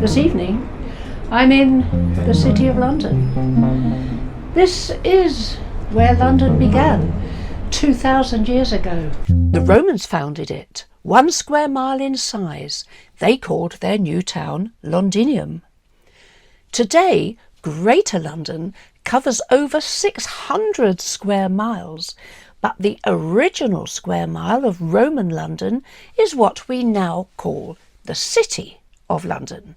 This evening, I'm in the City of London. This is where London began 2,000 years ago. The Romans founded it, 1 square mile in size. They called their new town Londinium. Today, Greater London covers over 600 square miles, but the original square mile of Roman London is what we now call the City of London.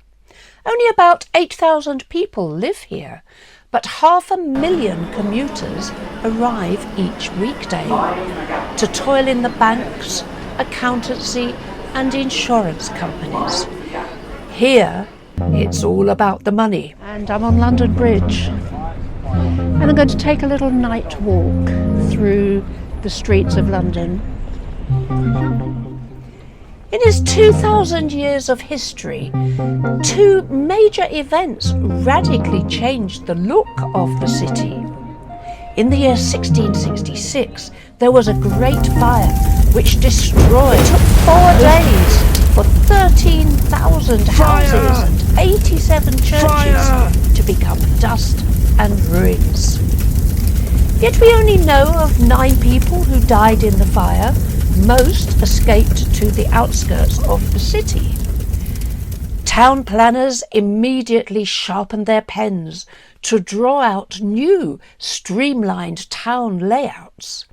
Only about 8,000 people live here, but 500,000 commuters arrive each weekday to toil in the banks, accountancy and insurance companies. Here, it's all about the money. And I'm on London Bridge, and I'm going to take a little night walk through the streets of London. In its 2,000 years of history, 2 major events radically changed the look of the city. In the year 1666, there was a great fire which destroyed. It took 4 days for 13,000 houses and 87 churches to become dust and ruins. Yet we only know of 9 people who died in the fire. Most escaped to the outskirts of the city. Town planners immediately sharpened their pens to draw out new, streamlined town layouts.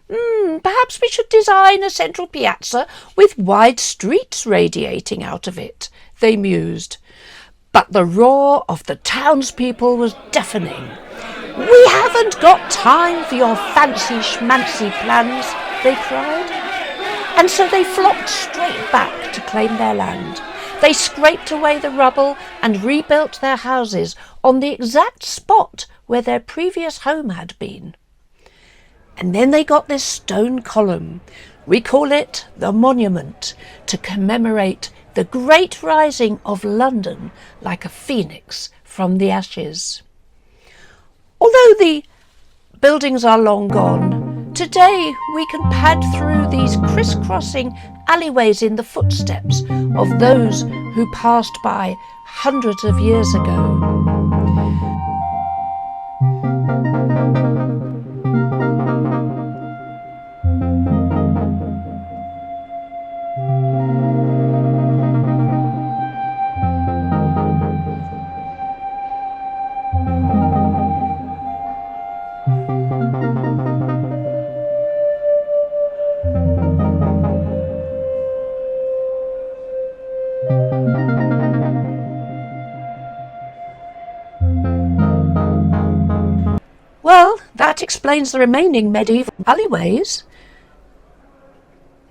Perhaps we should design a central piazza with wide streets radiating out of it, they mused. But the roar of the townspeople was deafening. "We haven't got time for your fancy schmancy plans," they cried. And so they flocked straight back to claim their land. They scraped away the rubble and rebuilt their houses on the exact spot where their previous home had been. And then they got this stone column. We call it the Monument, to commemorate the great rising of London like a phoenix from the ashes. Although the buildings are long gone, today we can pad through these crisscrossing alleyways in the footsteps of those who passed by hundreds of years ago. Well, that explains the remaining medieval alleyways.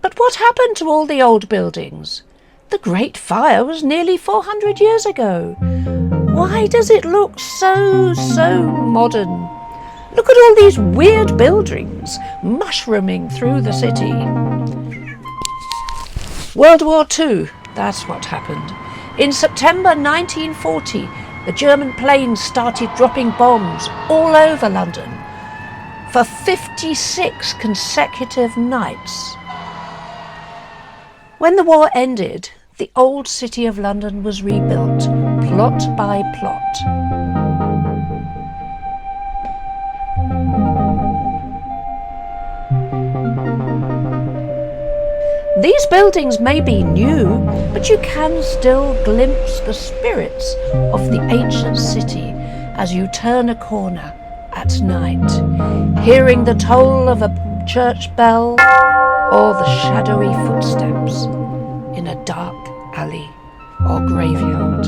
But what happened to all the old buildings? The Great Fire was nearly 400 years ago. Why does it look so modern? Look at all these weird buildings mushrooming through the city. World War II, that's what happened. In September 1940, the German planes started dropping bombs all over London for 56 consecutive nights. When the war ended, the old City of London was rebuilt, plot by plot. These buildings may be new, but you can still glimpse the spirits of the ancient city as you turn a corner at night, hearing the toll of a church bell or the shadowy footsteps in a dark alley or graveyard.